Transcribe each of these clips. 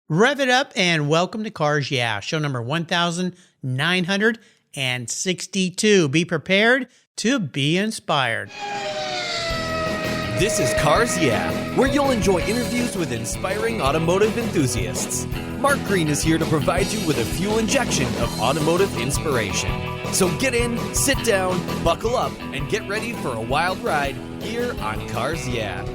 Rev it up and welcome to Cars Yeah, show number 1962. Be prepared to be inspired. This is Cars Yeah, where you'll enjoy interviews with inspiring automotive enthusiasts. Mark Green is here to provide you with a fuel injection of automotive inspiration. So get in, sit down, buckle up, and get ready for a wild ride here on Cars Yeah.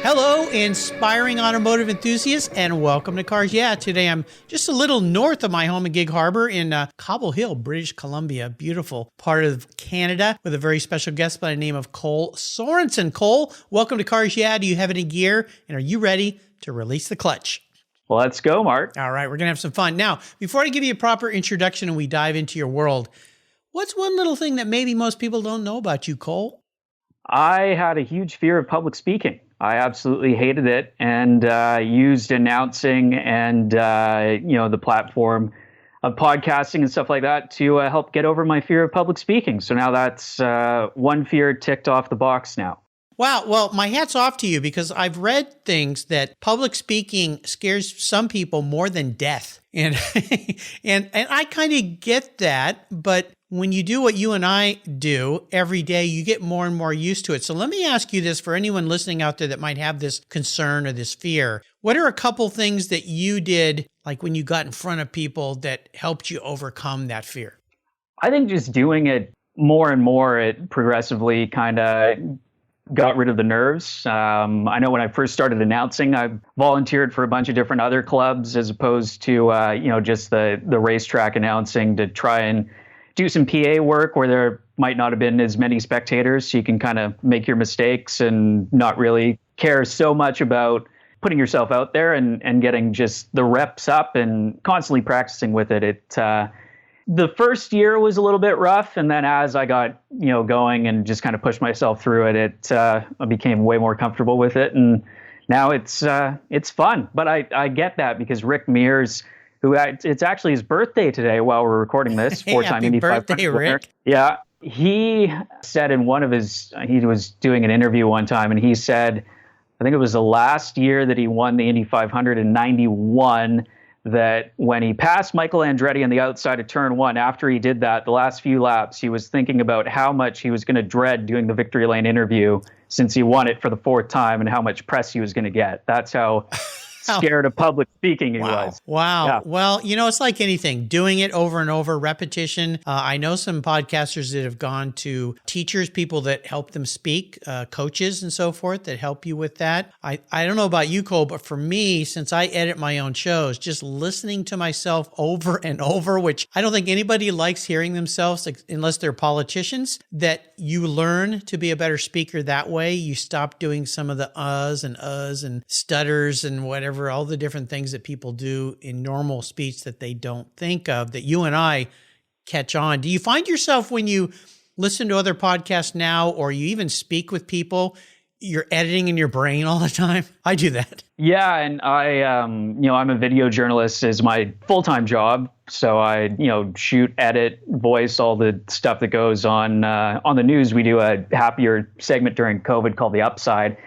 Hello, inspiring automotive enthusiasts, and welcome to Cars Yeah. Today I'm just a little north of my home in Gig Harbor in Cobble Hill, British Columbia. Beautiful part of Canada with a very special guest by the name of Cole Sorenson. Cole, welcome to Cars Yeah. Do you have any gear, and are you ready to release the clutch? Well, let's go, Mark. All right, we're going to have some fun. Now, before I give you a proper introduction and we dive into your world, what's one little thing that maybe most people don't know about you, Cole? I had a huge fear of public speaking. I absolutely hated it and used announcing and, the platform of podcasting and stuff like that to help get over my fear of public speaking. So now that's one fear ticked off the box now. Wow. Well, my hat's off to you because I've read things that public speaking scares some people more than death. And and I kind of get that, but when you do what you and I do every day, you get more and more used to it. So let me ask you this for anyone listening out there that might have this concern or this fear. What are a couple things that you did, like when you got in front of people, that helped you overcome that fear? I think just doing it more and more, it progressively kind of got rid of the nerves. I know when I first started announcing, I volunteered for a bunch of different other clubs as opposed to, just the racetrack announcing to try and do some PA work where there might not have been as many spectators. So you can kind of make your mistakes and not really care so much about putting yourself out there and getting just the reps up and constantly practicing with it. The first year was a little bit rough. And then as I got, going and just kind of pushed myself through it, I became way more comfortable with it. And now it's fun. But I get that because Rick Mears, it's actually his birthday today while we're recording this. Four-time Indy 500 birthday, Rick. Yeah. He said in one of he was doing an interview one time, and he said, I think it was the last year that he won the Indy 500 in 91, that when he passed Michael Andretti on the outside of turn one, after he did that, the last few laps, he was thinking about how much he was going to dread doing the victory lane interview since he won it for the fourth time and how much press he was going to get. That's how scared of public speaking he was. Wow. Yeah. Well, it's like anything, doing it over and over, repetition. I know some podcasters that have gone to teachers, people that help them speak, coaches and so forth that help you with that. I don't know about you, Cole, but for me, since I edit my own shows, just listening to myself over and over, which I don't think anybody likes hearing themselves unless they're politicians, that you learn to be a better speaker that way. You stop doing some of the uhs and stutters and whatever, all the different things that people do in normal speech that they don't think of, that you and I catch on. Do you find yourself when you listen to other podcasts now, or you even speak with people, you're editing in your brain all the time? I do that. Yeah. And I'm a video journalist as my full-time job. So I, shoot, edit, voice, all the stuff that goes on the news. We do a happier segment during COVID called The Upside.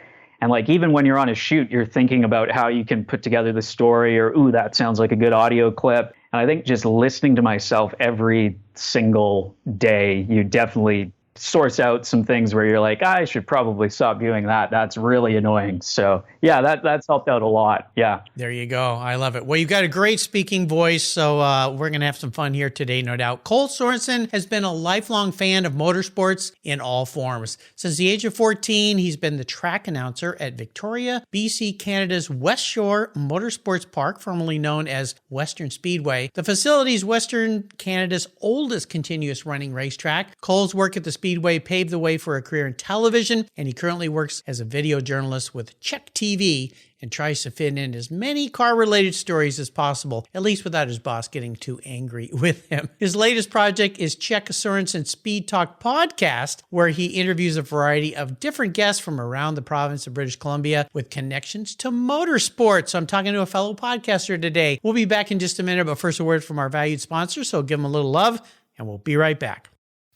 And even when you're on a shoot, you're thinking about how you can put together the story, or, ooh, that sounds like a good audio clip. And I think just listening to myself every single day, you definitely source out some things where you're like, I should probably stop doing that. That's really annoying. So yeah, that's helped out a lot. Yeah. There you go. I love it. Well, you've got a great speaking voice, so we're going to have some fun here today, no doubt. Cole Sorenson has been a lifelong fan of motorsports in all forms. Since the age of 14, he's been the track announcer at Victoria, BC, Canada's West Shore Motorsports Park, formerly known as Western Speedway. The facility is Western Canada's oldest continuous running racetrack. Cole's work at the Speedway paved the way for a career in television, and he currently works as a video journalist with CHEK TV and tries to fit in as many car-related stories as possible, at least without his boss getting too angry with him. His latest project is CHEK Sorenson Speed Talk Podcast, where he interviews a variety of different guests from around the province of British Columbia with connections to motorsports. So I'm talking to a fellow podcaster today. We'll be back in just a minute, but first a word from our valued sponsor, so give them a little love, and we'll be right back.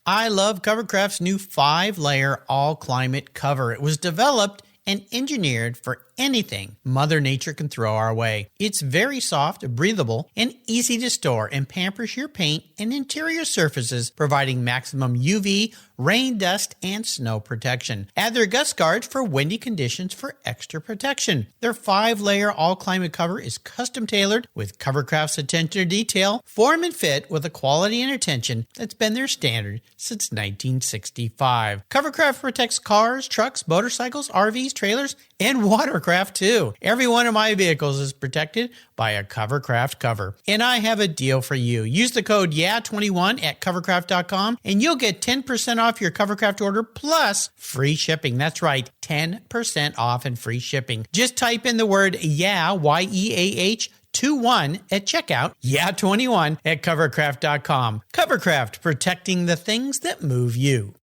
I love Covercraft's new 5-layer all-climate cover. It was developed and engineered for anything Mother Nature can throw our way. It's very soft, breathable, and easy to store and pampers your paint and interior surfaces, providing maximum UV, rain, dust, and snow protection. Add their gust guards for windy conditions for extra protection. Their 5-layer all-climate cover is custom-tailored with Covercraft's attention to detail, form and fit with a quality and attention that's been their standard since 1965. Covercraft protects cars, trucks, motorcycles, RVs, trailers, and watercraft too. Every one of my vehicles is protected by a Covercraft cover. And I have a deal for you. Use the code YEAH21 at covercraft.com and you'll get 10% off your Covercraft order plus free shipping. That's right, 10% off and free shipping. Just type in the word YEAH, Y-E-A-H, 21 at checkout, YEAH21 at covercraft.com. Covercraft, protecting the things that move you.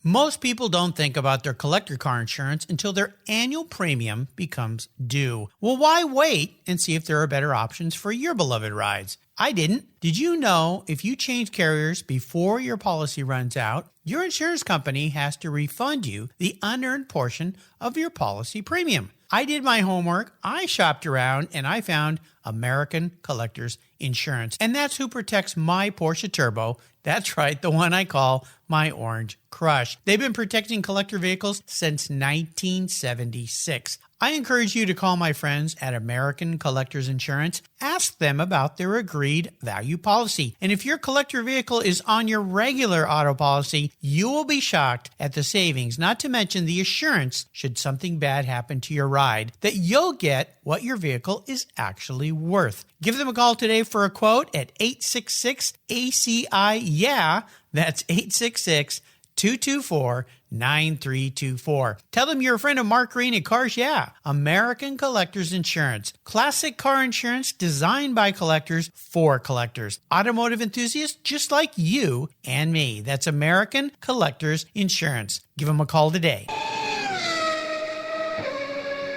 Most people don't think about their collector car insurance until their annual premium becomes due. Well, why wait and see if there are better options for your beloved rides? I didn't. Did you know if you change carriers before your policy runs out, your insurance company has to refund you the unearned portion of your policy premium? I did my homework, I shopped around, and I found American Collectors Insurance. And that's who protects my Porsche Turbo. That's right, the one I call my Orange Crush. They've been protecting collector vehicles since 1976. I encourage you to call my friends at American Collectors Insurance. Ask them about their agreed value policy. And if your collector vehicle is on your regular auto policy, you will be shocked at the savings, not to mention the assurance, should something bad happen to your ride, that you'll get what your vehicle is actually worth. Give them a call today for a quote at 866-ACI-YEAH. That's 866-224-9324. Tell them you're a friend of Mark Green at Cars Yeah! American Collectors Insurance. Classic car insurance designed by collectors for collectors. Automotive enthusiasts just like you and me. That's American Collectors Insurance. Give them a call today.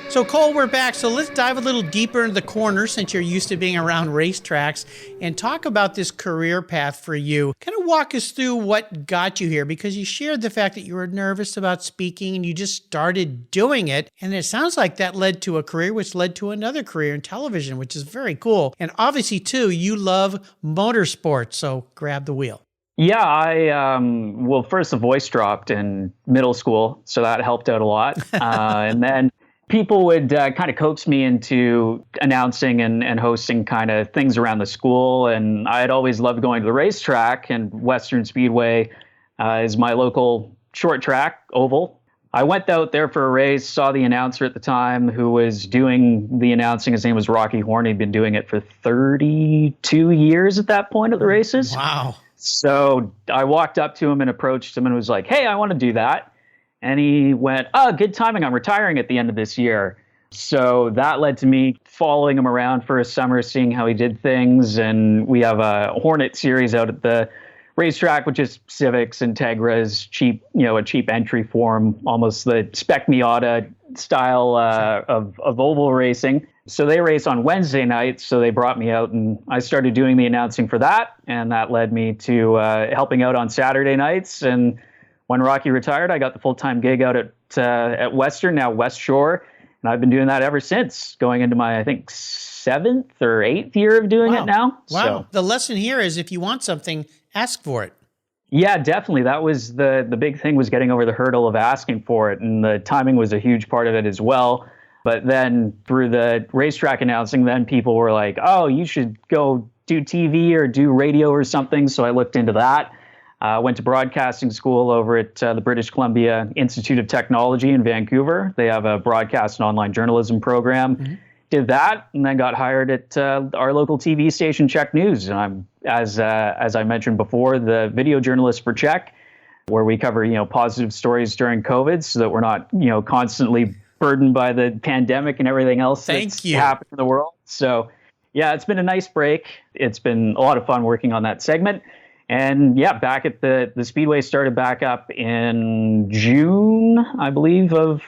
So Cole, we're back. So let's dive a little deeper into the corner since you're used to being around racetracks and talk about this career path for you. Kind of walk us through what got you here, because you shared the fact that you were nervous about speaking and you just started doing it. And it sounds like that led to a career, which led to another career in television, which is very cool. And obviously, too, you love motorsports. So grab the wheel. Yeah, well, first the voice dropped in middle school, so that helped out a lot. And then people would kind of coax me into announcing and hosting kind of things around the school. And I had always loved going to the racetrack, and Western Speedway is my local short track oval. I went out there for a race, saw the announcer at the time who was doing the announcing. His name was Rocky Horn. He'd been doing it for 32 years at that point of the races. Wow. So I walked up to him and approached him and was like, hey, I want to do that. And he went, oh, good timing. I'm retiring at the end of this year. So that led to me following him around for a summer, seeing how he did things. And we have a Hornet series out at the racetrack, which is Civics, Integras, cheap, a cheap entry form, almost the Spec Miata style of oval racing. So they race on Wednesday nights. So they brought me out and I started doing the announcing for that. And that led me to helping out on Saturday nights. And when Rocky retired, I got the full-time gig out at Western, now West Shore, and I've been doing that ever since, going into my, I think, 7th or 8th year of doing it now. Wow. So, The lesson here is if you want something, ask for it. yeah, definitely. That was the big thing, was getting over the hurdle of asking for it, and the timing was a huge part of it as well. But then through the racetrack announcing, then people were like, oh, you should go do TV or do radio or something. So I looked into that. Went to broadcasting school over at the British Columbia Institute of Technology in Vancouver. They have a broadcast and online journalism program. Mm-hmm. Did that, and then got hired at our local TV station, CHEK News. And I'm, as I mentioned before, the video journalist for CHEK, where we cover positive stories during COVID, so that we're not constantly burdened by the pandemic and everything else that's happened in the world. So yeah, it's been a nice break. It's been a lot of fun working on that segment. And yeah, back at the Speedway, started back up in June, I believe, of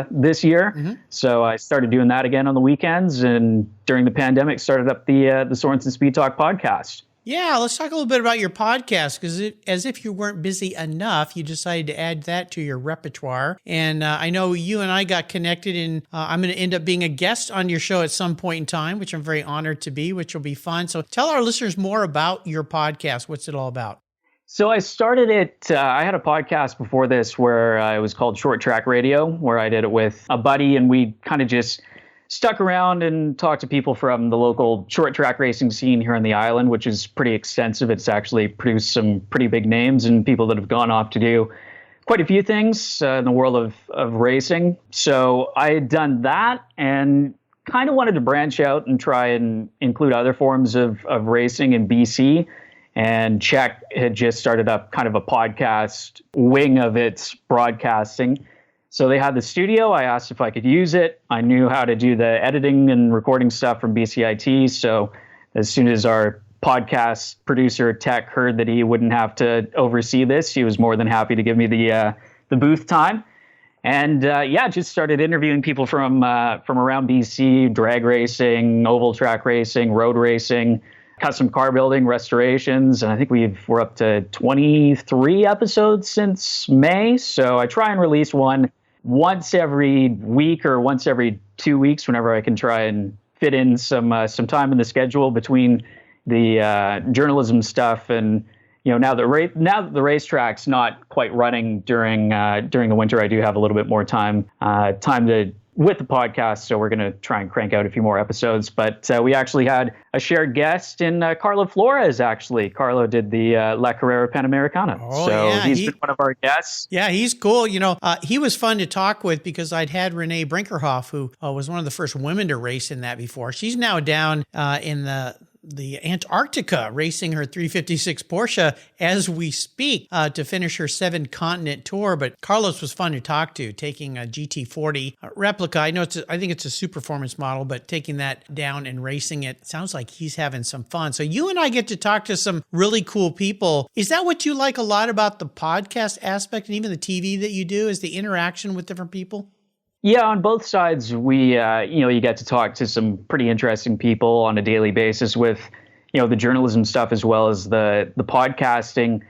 this year. Mm-hmm. So I started doing that again on the weekends, and during the pandemic started up the Sorenson Speed Talk podcast. Yeah, let's talk a little bit about your podcast, because as if you weren't busy enough, you decided to add that to your repertoire. And I know you and I got connected, and I'm going to end up being a guest on your show at some point in time, which I'm very honored to be, which will be fun. So tell our listeners more about your podcast. What's it all about? So I started it, I had a podcast before this where it was called Short Track Radio, where I did it with a buddy, and we kind of just stuck around and talked to people from the local short track racing scene here on the island, which is pretty extensive. It's actually produced some pretty big names and people that have gone off to do quite a few things in the world of racing. So I had done that and kind of wanted to branch out and try and include other forms of racing in BC. And CHEK had just started up kind of a podcast wing of its broadcasting. So they had the studio. I asked if I could use it. I knew how to do the editing and recording stuff from BCIT. So as soon as our podcast producer, Tech, heard that he wouldn't have to oversee this, he was more than happy to give me the booth time. And just started interviewing people from around BC, drag racing, oval track racing, road racing, custom car building, restorations. And I think we're up to 23 episodes since May. So I try and release one once every week or once every 2 weeks, whenever I can try and fit in some time in the schedule between the journalism stuff and now that the racetrack's not quite running during the winter, I do have a little bit more time with the podcast, so we're going to try and crank out a few more episodes. But we actually had a shared guest in Carlo Flores, actually. Carlo did the La Carrera Panamericana. Oh, so yeah, he's been one of our guests. Yeah, he's cool. He was fun to talk with because I'd had Renee Brinkerhoff, who was one of the first women to race in that before. She's now down in the Antarctica racing her 356 Porsche as we speak to finish her 7-continent tour. But Carlos was fun to talk to, taking a GT40 replica. I think it's a super performance model, but taking that down and racing it sounds like he's having some fun. So you and I get to talk to some really cool people. Is that what you like a lot about the podcast aspect and even the TV that you do, is the interaction with different people? Yeah, on both sides, we, you get to talk to some pretty interesting people on a daily basis with, the journalism stuff as well as the podcasting.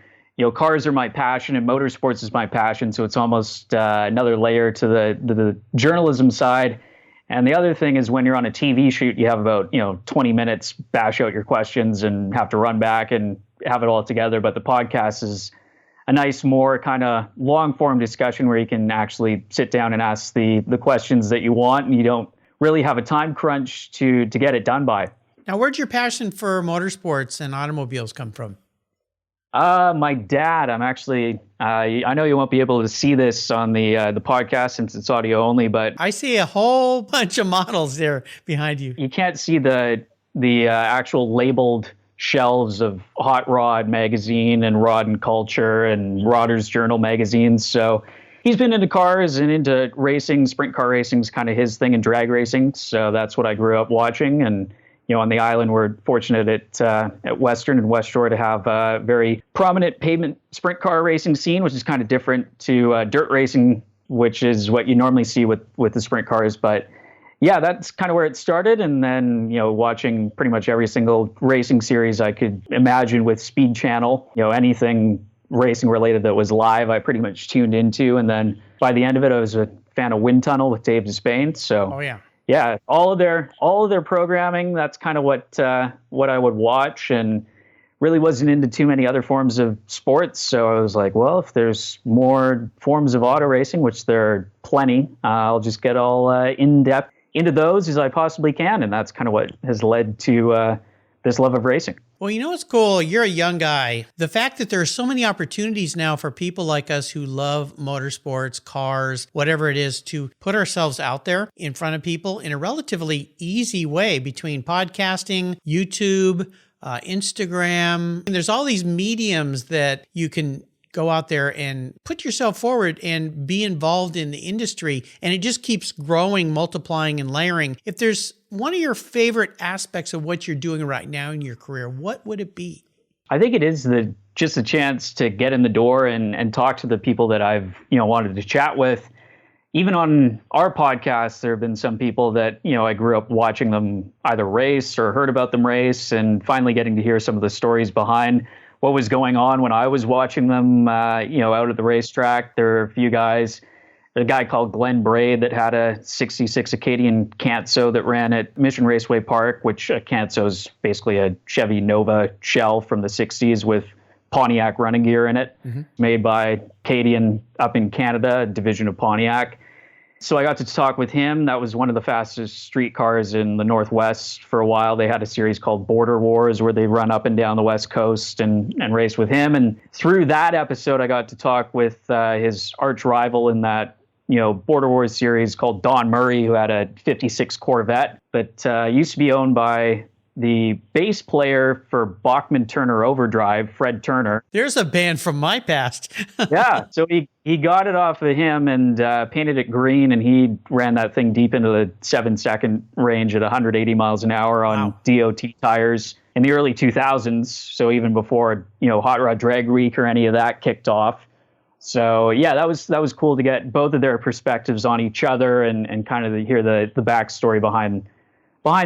Cars are my passion and motorsports is my passion. So it's almost another layer to the journalism side. And the other thing is when you're on a TV shoot, you have about, 20 minutes, bash out your questions and have to run back and have it all together. But the podcast is a nice, more kind of long-form discussion where you can actually sit down and ask the questions that you want, and you don't really have a time crunch to get it done by. Now, where'd your passion for motorsports and automobiles come from? My dad, I'm actually, I know you won't be able to see this on the podcast since it's audio only, but I see a whole bunch of models there behind you. You can't see the actual labeled shelves of Hot Rod magazine and Rod and Culture and Rodder's Journal magazines. So he's been into cars and into racing. Sprint car racing is kind of his thing, and drag racing. So that's what I grew up watching. And on the island, we're fortunate at Western and West Shore to have a very prominent pavement sprint car racing scene, which is kind of different to dirt racing, which is what you normally see with the sprint cars. But yeah, that's kind of where it started. And then, watching pretty much every single racing series I could imagine with Speed Channel, anything racing related that was live, I pretty much tuned into. And then by the end of it, I was a fan of Wind Tunnel with Dave Despain. So, yeah, all of their programming, that's kind of what I would watch, and really wasn't into too many other forms of sports. So I was like, well, if there's more forms of auto racing, which there are plenty, I'll just get all in depth into those as I possibly can. And that's kind of what has led to this love of racing. Well, what's cool? You're a young guy. The fact that there are so many opportunities now for people like us who love motorsports, cars, whatever it is, to put ourselves out there in front of people in a relatively easy way between podcasting, YouTube, Instagram. And there's all these mediums that you can go out there and put yourself forward and be involved in the industry. And it just keeps growing, multiplying, and layering. If there's one of your favorite aspects of what you're doing right now in your career, what would it be? I think it is just a chance to get in the door and talk to the people that I've, wanted to chat with. even on our podcast, there have been some people that, I grew up watching them either race or heard about them race, and finally getting to hear some of the stories behind what was going on when I was watching them, out at the racetrack. There are a few guys. There's a guy called Glenn Braid that had a 66 Acadian Canso that ran at Mission Raceway Park, which a Canso is basically a Chevy Nova shell from the 60s with Pontiac running gear in it, made by Acadian up in Canada, a division of Pontiac. So I got to talk with him. That was one of the fastest street cars in the Northwest for a while. They had a series called Border Wars where they run up and down the West Coast and race with him. And through that episode, I got to talk with his arch rival in that Border Wars series called Don Murray, who had a 56 Corvette that used to be owned by the bass player for Bachman Turner Overdrive, Fred Turner. There's a band from my past. Yeah, so he got it off of him and painted it green, and he ran that thing deep into the 7-second range at 180 miles an hour on DOT tires in the early 2000s. So even before Hot Rod Drag Week or any of that kicked off. So yeah, that was cool to get both of their perspectives on each other and kind of hear the backstory behind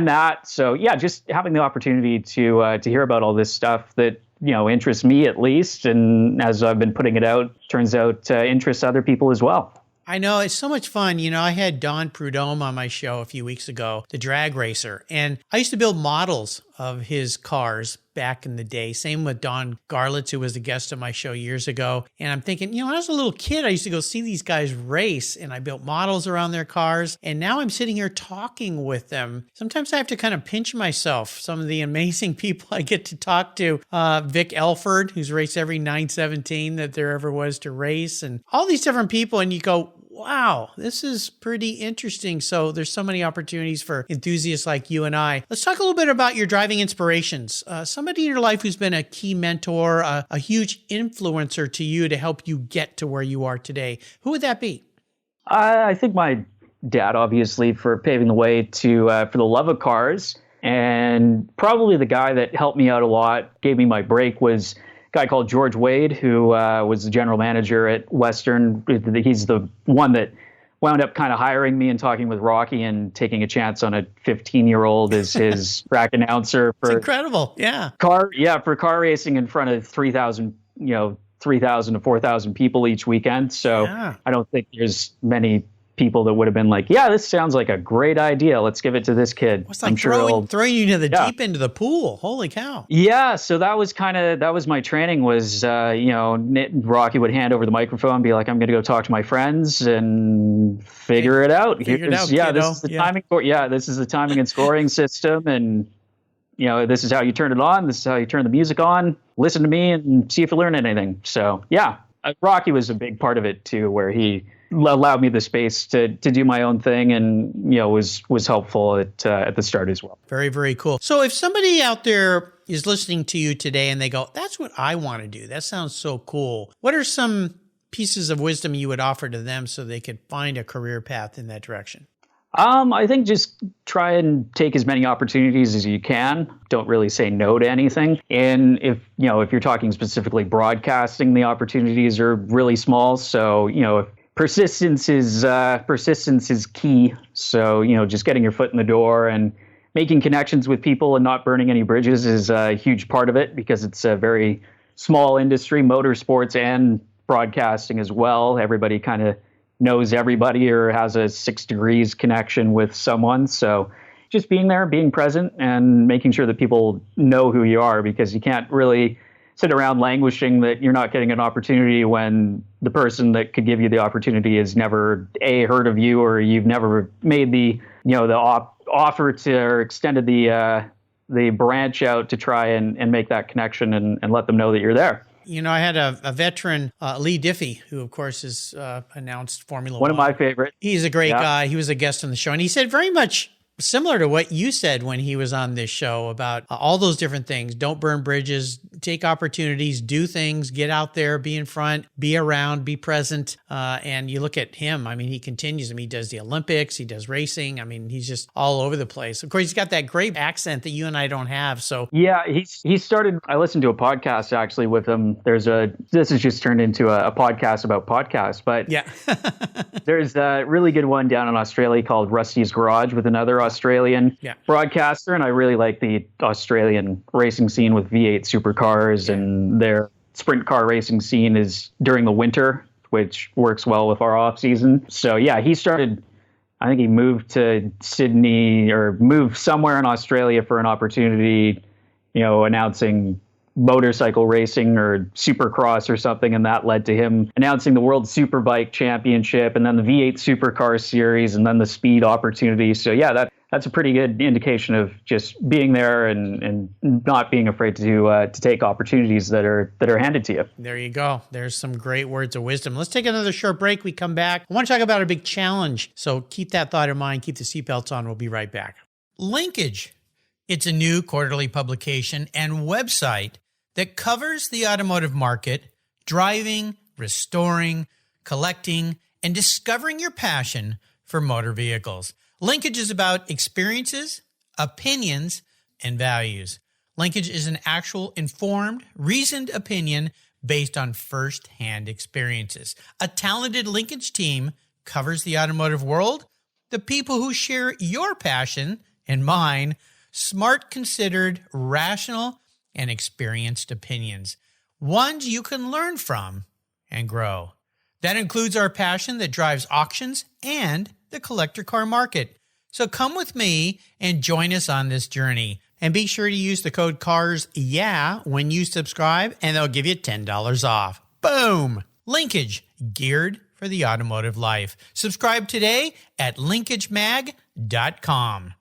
that. So yeah, just having the opportunity to hear about all this stuff that interests me at least, and as I've been putting it out, turns out interests other people as well. I know, it's so much fun. I had Don Prudhomme on my show a few weeks ago, the drag racer, and I used to build models of his cars back in the day. Same with Don Garlitz, who was a guest on my show years ago. And I'm thinking, when I was a little kid, I used to go see these guys race, and I built models around their cars. And now I'm sitting here talking with them. Sometimes I have to kind of pinch myself. Some of the amazing people I get to talk to, Vic Elford, who's raced every 917 that there ever was to race, and all these different people. And you go, wow, this is pretty interesting. So there's so many opportunities for enthusiasts like you and I. Let's talk a little bit about your driving inspirations. Somebody in your life who's been a key mentor, a huge influencer to you to help you get to where you are today. Who would that be? I think my dad, obviously, for paving the way for the love of cars. And probably the guy that helped me out a lot, gave me my break, was guy called George Wade, who was the general manager at Western. He's the one that wound up kind of hiring me and talking with Rocky and taking a chance on a 15-year-old as his track announcer for incredible. Yeah. For car racing in front of 3,000 to 4,000 people each weekend. So yeah. I don't think there's many people that would have been like, yeah, this sounds like a great idea. Let's give it to this kid. It's like throwing you to the deep end of the pool. Holy cow. Yeah. So that was my training was, Rocky would hand over the microphone and be like, I'm going to go talk to my friends and figure it out. This is the timing. This is the timing and scoring system. And, this is how you turn it on. This is how you turn the music on. Listen to me and see if you learn anything. So yeah, Rocky was a big part of it too, where he allowed me the space to do my own thing, and was helpful at the start as well. Very, very cool. So if somebody out there is listening to you today and they go, that's what I want to do, that sounds so cool, what are some pieces of wisdom you would offer to them so they could find a career path in that direction? I think just try and take as many opportunities as you can. Don't really say no to anything. And if you're talking specifically broadcasting, the opportunities are really small. So, persistence is key. So, just getting your foot in the door and making connections with people and not burning any bridges is a huge part of it, because it's a very small industry, motorsports and broadcasting as well. Everybody kind of knows everybody or has a 6 degrees connection with someone. So just being there, being present, and making sure that people know who you are, because you can't really sit around languishing that you're not getting an opportunity when the person that could give you the opportunity has never heard of you, or you've never made the offer to, or extended the branch out to try and make that connection and let them know that you're there. I had a veteran, Lee Diffie, who, of course, has announced Formula One. One of my favorites. He's a great guy. He was a guest on the show. And he said very much similar to what you said when he was on this show about all those different things. Don't burn bridges, take opportunities, do things, get out there, be in front, be around, be present. And you look at him, I mean, he continues. I mean, he does the Olympics, he does racing. I mean, he's just all over the place. Of course, he's got that great accent that you and I don't have. So yeah, he started, I listened to a podcast actually with him. This has just turned into a podcast about podcasts, but yeah, there's a really good one down in Australia called Rusty's Garage with another Australian broadcaster. And I really like the Australian racing scene with V8 supercars, and their sprint car racing scene is during the winter, which works well with our off season. So yeah, he started, I think he moved to Sydney or moved somewhere in Australia for an opportunity, announcing motorcycle racing or supercross or something, and that led to him announcing the World Superbike Championship and then the V8 Supercar Series and then the speed opportunity. So yeah, that's a pretty good indication of just being there and not being afraid to take opportunities that are handed to you. There you go. There's some great words of wisdom. Let's take another short break. We come back. I want to talk about a big challenge. So keep that thought in mind. Keep the seatbelts on. We'll be right back. Linkage. It's a new quarterly publication and website that covers the automotive market, driving, restoring, collecting, and discovering your passion for motor vehicles. Linkage is about experiences, opinions, and values. Linkage is an actual informed, reasoned opinion based on first-hand experiences. A talented Linkage team covers the automotive world, the people who share your passion and mine, smart, considered, rational, and experienced opinions, ones you can learn from and grow. That includes our passion that drives auctions and the collector car market. So come with me and join us on this journey. And be sure to use the code CARSYEAH when you subscribe, and they'll give you $10 off. Boom! Linkage, geared for the automotive life. Subscribe today at linkagemag.com.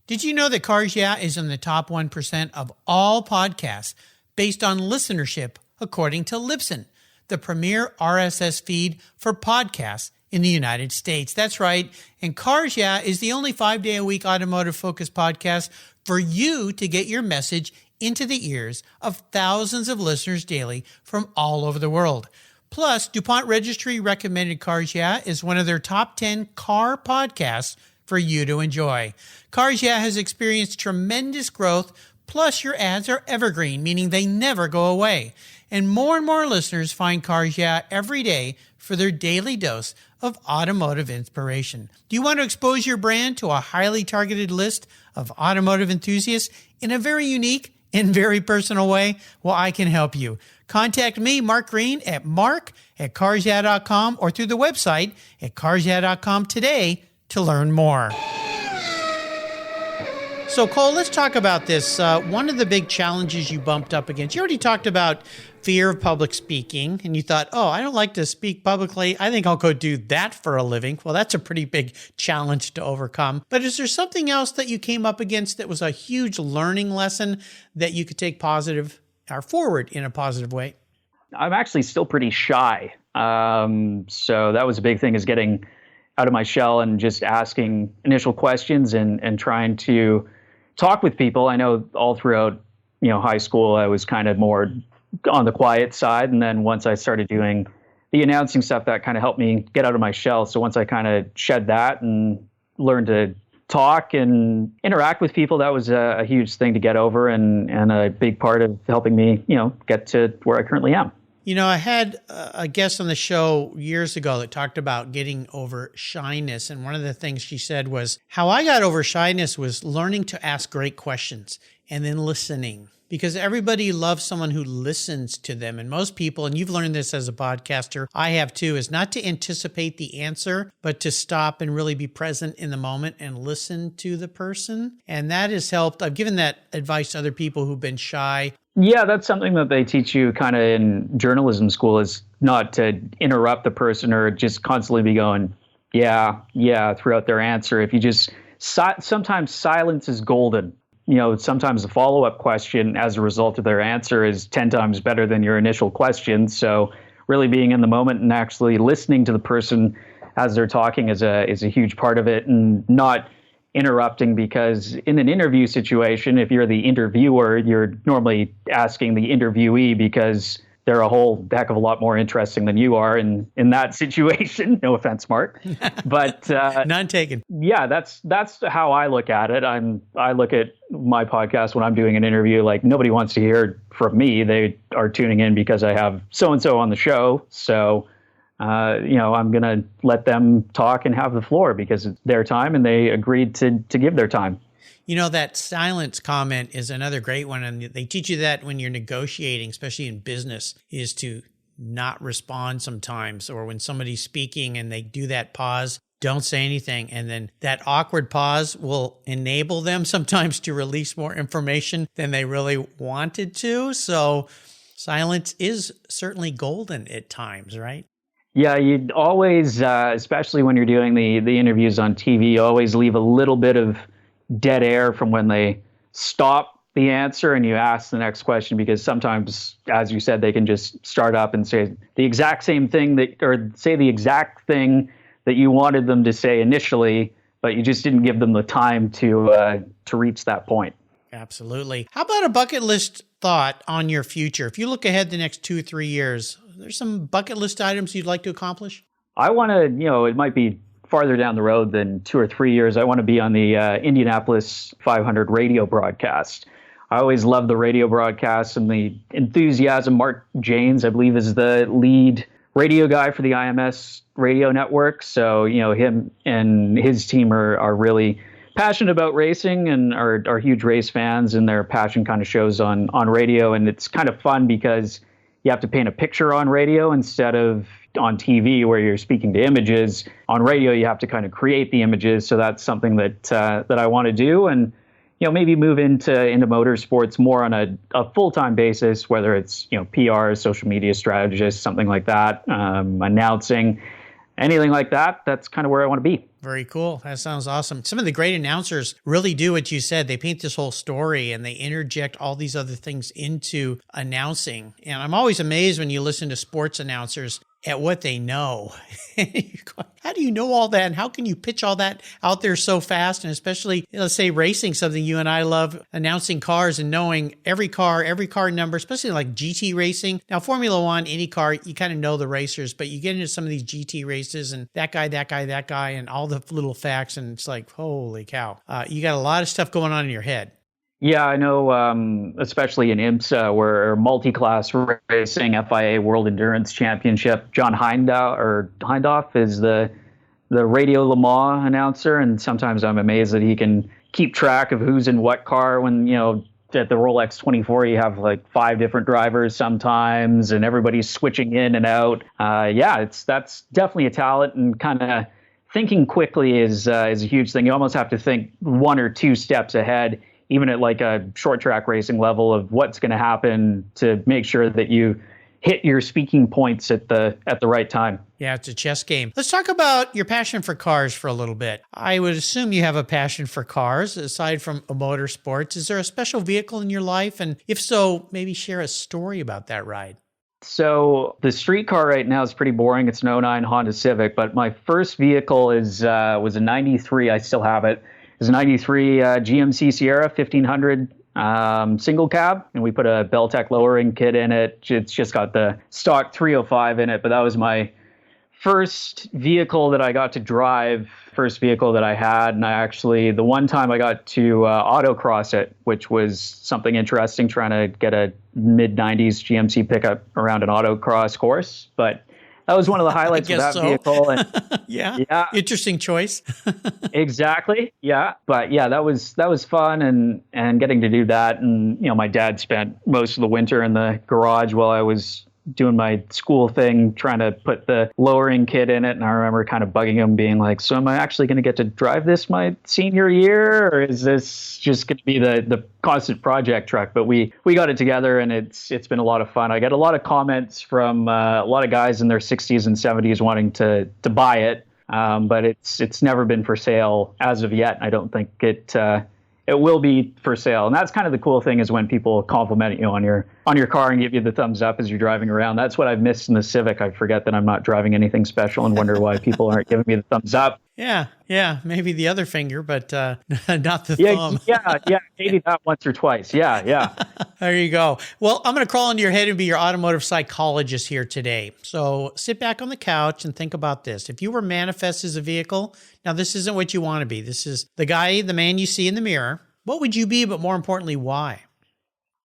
Did you know that Cars Yeah! is in the top 1% of all podcasts based on listenership, according to Libsyn, the premier RSS feed for podcasts in the United States? That's right. And Cars Yeah! is the only 5-day-a-week automotive-focused podcast for you to get your message into the ears of thousands of listeners daily from all over the world. Plus, DuPont Registry recommended Cars Yeah! is one of their top 10 car podcasts for you to enjoy. Cars Yeah! has experienced tremendous growth, plus your ads are evergreen, meaning they never go away. And more listeners find Cars Yeah! every day for their daily dose of automotive inspiration. Do you want to expose your brand to a highly targeted list of automotive enthusiasts in a very unique and very personal way? Well, I can help you. Contact me, Mark Green, at mark@carsyeah.com or through the website at carsyeah.com today to learn more. So, Cole, let's talk about this. One of the big challenges you bumped up against, you already talked about fear of public speaking, and you thought, I don't like to speak publicly. I think I'll go do that for a living. Well, that's a pretty big challenge to overcome. But is there something else that you came up against that was a huge learning lesson that you could take positive or forward in a positive way? I'm actually still pretty shy. So that was a big thing, is getting out of my shell and just asking initial questions and trying to talk with people. I know all throughout, high school, I was kind of more on the quiet side. And then once I started doing the announcing stuff, that kind of helped me get out of my shell. So once I kind of shed that and learned to talk and interact with people, that was a huge thing to get over and a big part of helping me, get to where I currently am. I had a guest on the show years ago that talked about getting over shyness. And one of the things she said was, how I got over shyness was learning to ask great questions and then listening. Because everybody loves someone who listens to them. And most people, and you've learned this as a podcaster, I have too, is not to anticipate the answer, but to stop and really be present in the moment and listen to the person. And that has helped. I've given that advice to other people who've been shy. Yeah, that's something that they teach you kind of in journalism school, is not to interrupt the person or just constantly be going, yeah, throughout their answer. If you just, sometimes silence is golden. Sometimes the follow-up question as a result of their answer is 10 times better than your initial question. So really being in the moment and actually listening to the person as they're talking is a huge part of it, and not interrupting, because in an interview situation, if you're the interviewer, you're normally asking the interviewee because they're a whole heck of a lot more interesting than you are in that situation. No offense, Mark. But none taken. Yeah, that's how I look at it. I look at my podcast when I'm doing an interview like nobody wants to hear from me. They are tuning in because I have so-and-so on the show. So, I'm going to let them talk and have the floor because it's their time and they agreed to give their time. That silence comment is another great one. And they teach you that when you're negotiating, especially in business, is to not respond sometimes. Or when somebody's speaking and they do that pause, don't say anything. And then that awkward pause will enable them sometimes to release more information than they really wanted to. So silence is certainly golden at times, right? Yeah, you'd always, especially when you're doing the interviews on TV, you always leave a little bit of dead air from when they stop the answer and you ask the next question, because sometimes, as you said, they can just start up and say the exact same thing or say the exact thing that you wanted them to say initially, but you just didn't give them the time to reach that point. Absolutely. How about a bucket list thought on your future? If you look ahead the next 2 or 3 years, there's some bucket list items you'd like to accomplish? I want to, it might be farther down the road than 2 or 3 years. I want to be on the Indianapolis 500 radio broadcast. I always love the radio broadcasts and the enthusiasm. Mark Janes, I believe, is the lead radio guy for the IMS radio network. So, him and his team are really passionate about racing and are huge race fans, and their passion kind of shows on radio. And it's kind of fun because you have to paint a picture on radio instead of on TV where you're speaking to images. On radio, you have to kind of create the images. So that's something that I want to do, and maybe move into motorsports more on a full-time basis, whether it's PR, social media strategist, something like that, announcing, anything like that. That's kind of where I want to be. Very cool. That sounds awesome. Some of the great announcers really do what you said. They paint this whole story and they interject all these other things into announcing. And I'm always amazed when you listen to sports announcers at what they know. How do you know all that? And how can you pitch all that out there so fast? And especially, let's say racing, something you and I love, announcing cars and knowing every car number, especially like GT racing. Now, Formula One, IndyCar, you kind of know the racers, but you get into some of these GT races and that guy, and all the little facts. And it's like, holy cow. You got a lot of stuff going on in your head. Yeah, I know, especially in IMSA, where multi-class racing, FIA World Endurance Championship, John Hindhaugh is the Radio Le Mans announcer, and sometimes I'm amazed that he can keep track of who's in what car when, at the Rolex 24, you have like 5 different drivers sometimes, and everybody's switching in and out. That's definitely a talent, and kind of thinking quickly is a huge thing. You almost have to think 1 or 2 steps ahead, even at like a short track racing level, of what's going to happen to make sure that you hit your speaking points at the right time. Yeah, it's a chess game. Let's talk about your passion for cars for a little bit. I would assume you have a passion for cars aside from motorsports. Is there a special vehicle in your life? And if so, maybe share a story about that ride. So the street car right now is pretty boring. It's an '09 Honda Civic, but my first vehicle was a 93. I still have it. It's a 93 GMC Sierra 1500 single cab, and we put a Beltec lowering kit in it. It's just got the stock 305 in it, but that was my first vehicle that I got to drive, first vehicle that I had. And the one time I got to autocross it, which was something interesting, trying to get a mid-90s GMC pickup around an autocross course. But that was one of the highlights of that vehicle. And yeah. Interesting choice. Exactly. Yeah. But yeah, that was fun and getting to do that. And, my dad spent most of the winter in the garage while I was doing my school thing, trying to put the lowering kit in it. And I remember kind of bugging him, being like, so am I actually going to get to drive this my senior year, or is this just going to be the constant project truck? But we got it together, and it's been a lot of fun. I get a lot of comments from a lot of guys in their 60s and 70s wanting to buy it. But it's never been for sale as of yet. I don't think it will be for sale. And that's kind of the cool thing, is when people compliment you on your car and give you the thumbs up as you're driving around. That's what I've missed in the Civic. I forget that I'm not driving anything special and wonder why people aren't giving me the thumbs up. Yeah, maybe the other finger, but not the Yeah, thumb. yeah, maybe that once or twice. Yeah. There you go. Well, I'm going to crawl into your head and be your automotive psychologist here today. So sit back on the couch and think about this. If you were manifest as a vehicle, now this isn't what you want to be. This is the man you see in the mirror. What would you be, but more importantly, why?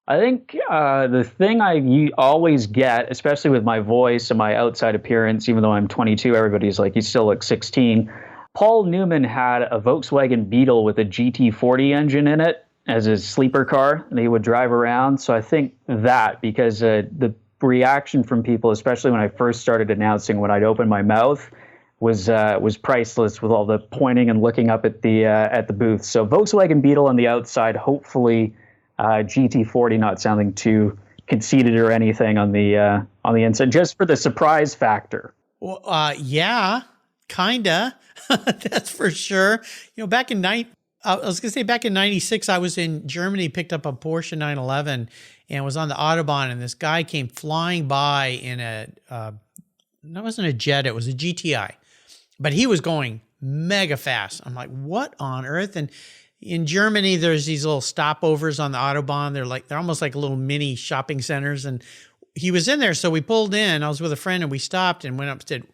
I think the thing you always get, especially with my voice and my outside appearance, even though I'm 22, everybody's like, you still look 16. Paul Newman had a Volkswagen Beetle with a GT40 engine in it as his sleeper car, and he would drive around. So I think that, because the reaction from people, especially when I first started announcing, when I'd open my mouth, was priceless, with all the pointing and looking up at the booth. So Volkswagen Beetle on the outside, hopefully GT40 not sounding too conceited or anything on the inside, just for the surprise factor. Well, yeah, kinda. That's for sure. Back in 96, I was in Germany, picked up a Porsche 911 and was on the Autobahn, and this guy came flying by in that wasn't a Jet, it was a GTI, but he was going mega fast. I'm like, what on earth? And in Germany, there's these little stopovers on the Autobahn. They're almost like little mini shopping centers. And he was in there. So we pulled in. I was with a friend and we stopped and went up and said,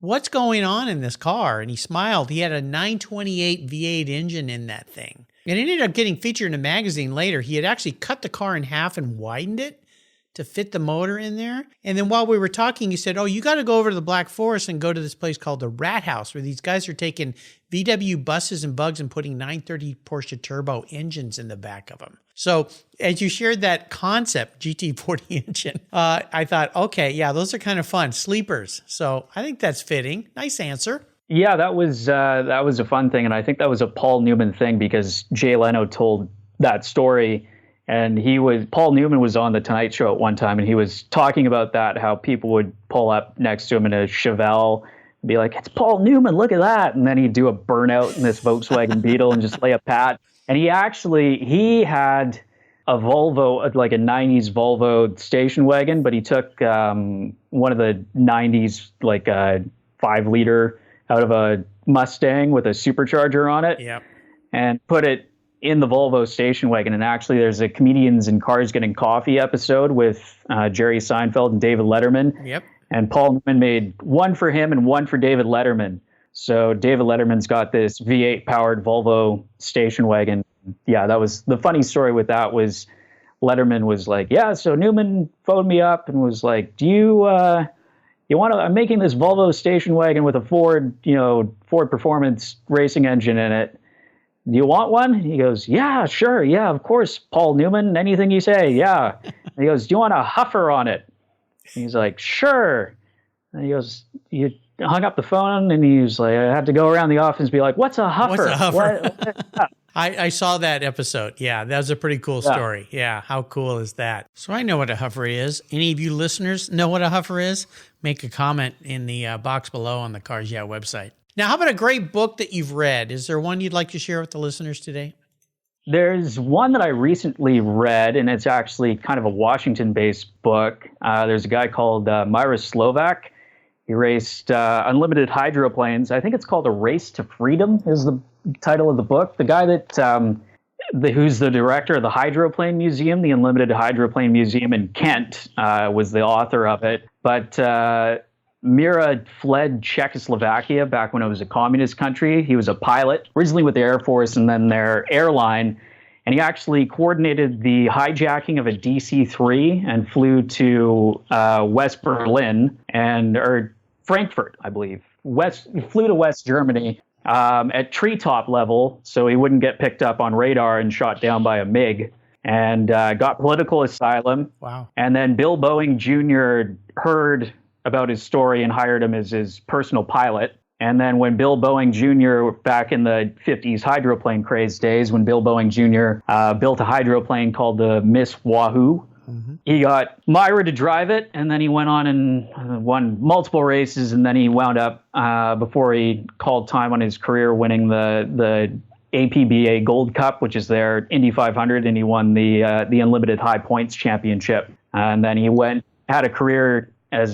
what's going on in this car? And he smiled. He had a 928 V8 engine in that thing. And it ended up getting featured in a magazine later. He had actually cut the car in half and widened it to fit the motor in there. And then while we were talking, he said, oh, you got to go over to the Black Forest and go to this place called the Rat House, where these guys are taking VW buses and bugs and putting 930 Porsche turbo engines in the back of them. So as you shared that concept, GT40 engine, I thought, okay, yeah, those are kind of fun. Sleepers. So I think that's fitting. Nice answer. Yeah, that was a fun thing. And I think that was a Paul Newman thing, because Jay Leno told that story. And Paul Newman was on the Tonight Show at one time, and he was talking about that, how people would pull up next to him in a Chevelle and be like, it's Paul Newman, look at that. And then he'd do a burnout in this Volkswagen Beetle and just lay a pat. And he had a Volvo, like a 90s Volvo station wagon, but he took one of the 90s, like a 5-liter out of a Mustang with a supercharger on it. Yep. And put it in the Volvo station wagon. And actually, there's a Comedians in Cars Getting Coffee episode with Jerry Seinfeld and David Letterman. Yep. And Paul Newman made one for him and one for David Letterman. So David Letterman's got this V8 powered Volvo station wagon. Yeah, that was the funny story with that. Was Letterman was like, yeah, so Newman phoned me up and was like, do you want to, I'm making this Volvo station wagon with a Ford Performance racing engine in it. Do you want one? He goes, yeah, sure. Yeah, of course, Paul Newman, anything you say. Yeah. And he goes, do you want a huffer on it? And he's like, sure. And he goes, you hung up the phone, and he was like, I had to go around the office and be like, what's a huffer? What's a huffer? I saw that episode. Yeah, that was a pretty cool story. Yeah, how cool is that? So I know what a huffer is. Any of you listeners know what a huffer is? Make a comment in the box below on the Cars Yeah website. Now, how about a great book that you've read? Is there one you'd like to share with the listeners today? There's one that I recently read, and it's actually kind of a Washington-based book. There's a guy called Myra Slovak. He raced unlimited hydroplanes. I think it's called A Race to Freedom is the title of the book. The guy that who's the director of the Hydroplane Museum, the Unlimited Hydroplane Museum in Kent, was the author of it. But Mira fled Czechoslovakia back when it was a communist country. He was a pilot, originally with the Air Force and then their airline. And he actually coordinated the hijacking of a DC-3 and flew to West Berlin or Frankfurt, I believe. He flew to West Germany at treetop level, so he wouldn't get picked up on radar and shot down by a MiG. And got political asylum. Wow. And then Bill Boeing Jr. heard about his story and hired him as his personal pilot. And then when Bill Boeing Jr., back in the 50s hydroplane craze days, when Bill Boeing Jr. Built a hydroplane called the Miss Wahoo, he got Myra to drive it, and then he went on and won multiple races, and then he wound up, before he called time on his career, winning the APBA Gold Cup, which is their Indy 500, and he won the Unlimited High Points Championship. And then he had a career as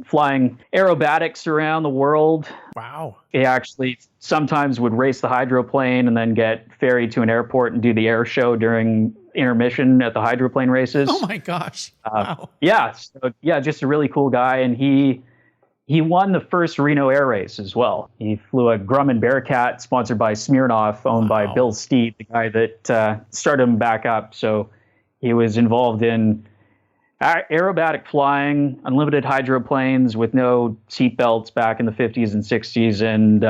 flying aerobatics around the world. Wow. He actually sometimes would race the hydroplane and then get ferried to an airport and do the air show during intermission at the hydroplane races. Oh my gosh. Wow. Just a really cool guy. And he won the first Reno Air Race as well. He flew a Grumman Bearcat sponsored by Smirnoff, owned by Bill Steed, the guy that started him back up. So he was involved in aerobatic flying, unlimited hydroplanes with no seatbelts back in the 50s and 60s, and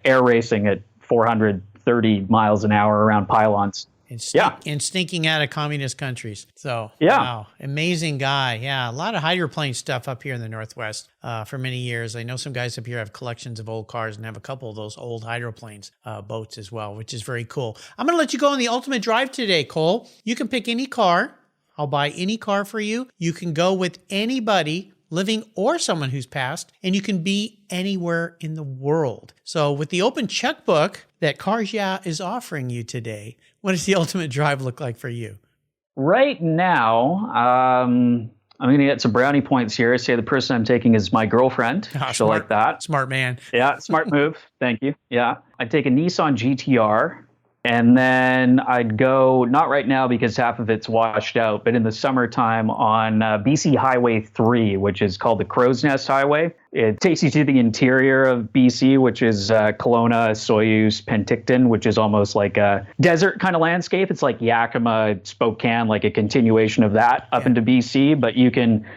air racing at 430 miles an hour around pylons. And sneaking out of communist countries. So, wow, amazing guy. Yeah, a lot of hydroplane stuff up here in the Northwest for many years. I know some guys up here have collections of old cars and have a couple of those old hydroplanes boats as well, which is very cool. I'm going to let you go on the ultimate drive today, Cole. You can pick any car. I'll buy any car for you. You can go with anybody, living or someone who's passed, and you can be anywhere in the world. So with the open checkbook that Cars Yeah is offering you today, what does the ultimate drive look like for you? Right now, I'm going to get some brownie points here. Say the person I'm taking is my girlfriend. She'll like that. Smart man. Yeah, smart move. Thank you. Yeah. I'd take a Nissan GTR. And then I'd go, not right now because half of it's washed out, but in the summertime on BC Highway 3, which is called the Crow's Nest Highway. It takes you to the interior of BC, which is Kelowna, Soyuz, Penticton, which is almost like a desert kind of landscape. It's like Yakima, Spokane, like a continuation of that up into BC, but you can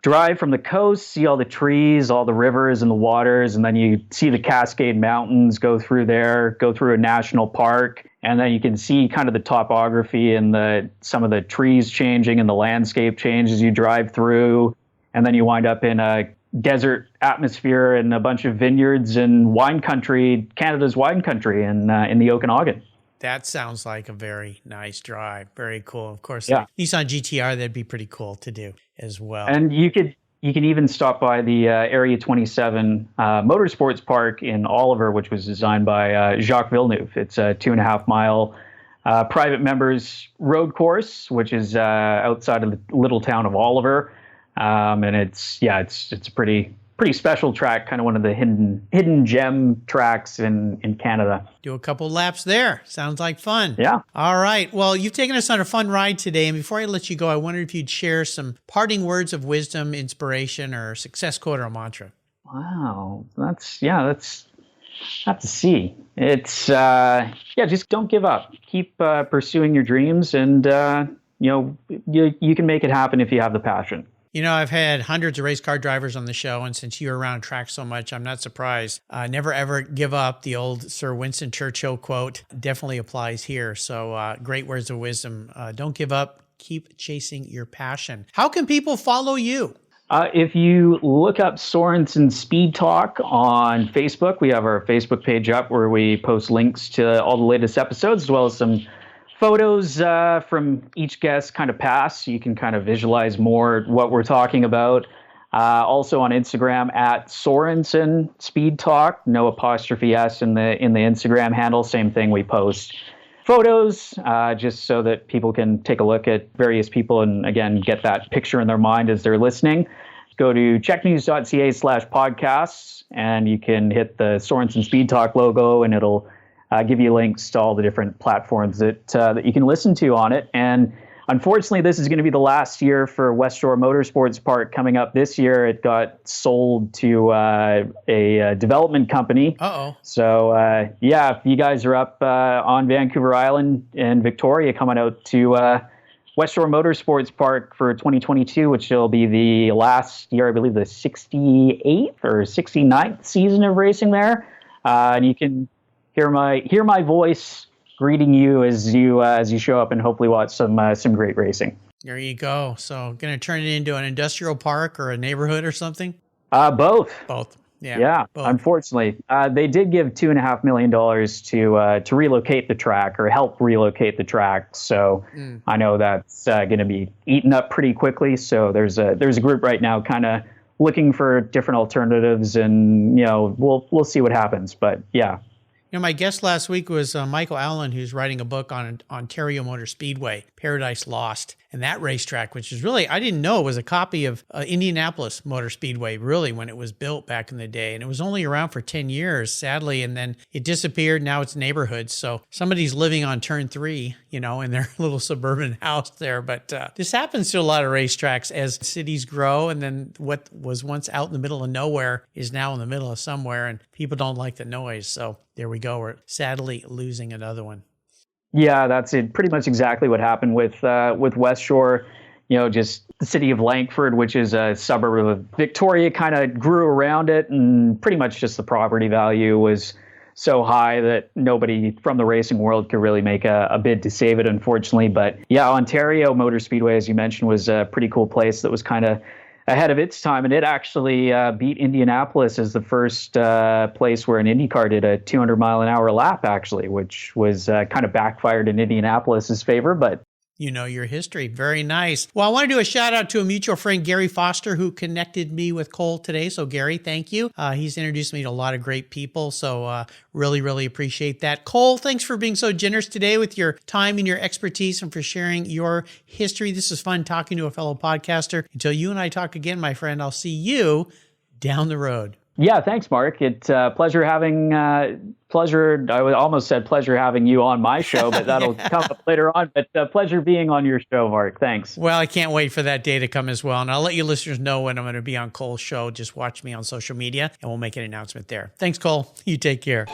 drive from the coast, see all the trees, all the rivers and the waters, and then you see the Cascade Mountains, go through there, go through a national park, and then you can see kind of the topography and some of the trees changing and the landscape change as you drive through, and then you wind up in a desert atmosphere and a bunch of vineyards and wine country, Canada's wine country in the Okanagan. That sounds like a very nice drive. Very cool. Of course, like Nissan GTR, that'd be pretty cool to do as well. And you can even stop by the Area 27 Motorsports Park in Oliver, which was designed by Jacques Villeneuve. It's a 2.5 mile private members road course, which is outside of the little town of Oliver. And it's a pretty special track, kind of one of the hidden gem tracks in Canada. Do a couple laps there. Sounds like fun. Yeah. All right. Well, you've taken us on a fun ride today. And before I let you go, I wondered if you'd share some parting words of wisdom, inspiration, or success quote or mantra. Wow. That's have to see. It's, just don't give up. Keep pursuing your dreams, and, you can make it happen if you have the passion. You know, I've had hundreds of race car drivers on the show, and since you're around track so much, I'm not surprised. Never, ever give up. The old Sir Winston Churchill quote definitely applies here. So great words of wisdom. Don't give up. Keep chasing your passion. How can people follow you? If you look up Sorenson Speed Talk on Facebook, we have our Facebook page up where we post links to all the latest episodes, as well as some photos from each guest kind of past, so you can kind of visualize more what we're talking about. Also on Instagram at Sorenson Speed Talk, no apostrophe S in the Instagram handle. Same thing, we post photos just so that people can take a look at various people and again get that picture in their mind as they're listening. Go to checknews.ca/podcasts and you can hit the Sorenson Speed Talk logo and it'll give you links to all the different platforms that you can listen to on it. And unfortunately, this is going to be the last year for West Shore Motorsports Park coming up this year. It got sold to a development company. Uh-oh. So, if you guys are up on Vancouver Island and Victoria coming out to West Shore Motorsports Park for 2022, which will be the last year, I believe, the 68th or 69th season of racing there. And you can hear my voice greeting you as you show up and hopefully watch some great racing. There you go. So going to turn it into an industrial park or a neighborhood or something? Both. Yeah. Both. Unfortunately, they did give $2.5 million to relocate the track or help relocate the track. So I know that's going to be eaten up pretty quickly. So there's a group right now kind of looking for different alternatives, and we'll see what happens. But yeah. My guest last week was Michael Allen, who's writing a book on Ontario Motor Speedway, Paradise Lost. And that racetrack, which is really, I didn't know it was a copy of Indianapolis Motor Speedway, really, when it was built back in the day. And it was only around for 10 years, sadly. And then it disappeared. Now it's neighborhoods. So somebody's living on turn 3, in their little suburban house there. But this happens to a lot of racetracks as cities grow. And then what was once out in the middle of nowhere is now in the middle of somewhere. And people don't like the noise. So there we go. We're sadly losing another one. Yeah, that's it. Pretty much exactly what happened with West Shore. Just the city of Langford, which is a suburb of Victoria, kind of grew around it, and pretty much just the property value was so high that nobody from the racing world could really make a bid to save it, unfortunately. But yeah, Ontario Motor Speedway, as you mentioned, was a pretty cool place that was kind of ahead of its time, and it actually beat Indianapolis as the first place where an IndyCar did a 200-mile-an-hour lap, actually, which was kind of backfired in Indianapolis's favor, but your history. Very nice. Well, I want to do a shout out to a mutual friend, Gary Foster, who connected me with Cole today. So Gary, thank you. He's introduced me to a lot of great people. So really, really appreciate that. Cole, thanks for being so generous today with your time and your expertise and for sharing your history. This is fun talking to a fellow podcaster. Until you and I talk again, my friend, I'll see you down the road. Yeah, thanks, Mark. It's pleasure having I almost said pleasure having you on my show, but that'll come up later on. But pleasure being on your show, Mark. Thanks. Well, I can't wait for that day to come as well. And I'll let you listeners know when I'm going to be on Cole's show. Just watch me on social media and we'll make an announcement there. Thanks, Cole. You take care.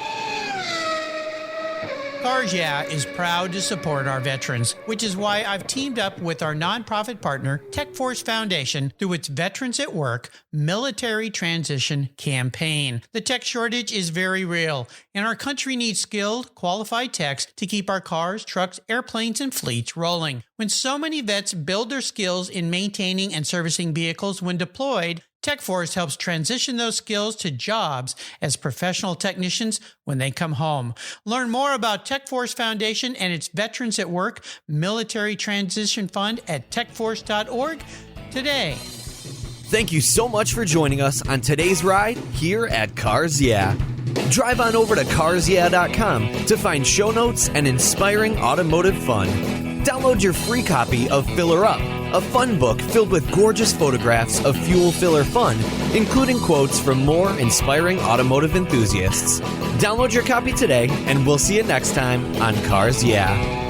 Cars Yeah is proud to support our veterans, which is why I've teamed up with our nonprofit partner, Tech Force Foundation, through its Veterans at Work Military Transition Campaign. The tech shortage is very real, and our country needs skilled, qualified techs to keep our cars, trucks, airplanes, and fleets rolling. When so many vets build their skills in maintaining and servicing vehicles when deployed, TechForce helps transition those skills to jobs as professional technicians when they come home. Learn more about TechForce Foundation and its Veterans at Work Military Transition Fund at techforce.org today. Thank you so much for joining us on today's ride here at Cars Yeah. Drive on over to carsyeah.com to find show notes and inspiring automotive fun. Download your free copy of Filler Up, a fun book filled with gorgeous photographs of fuel filler fun, including quotes from more inspiring automotive enthusiasts. Download your copy today, and we'll see you next time on Cars Yeah.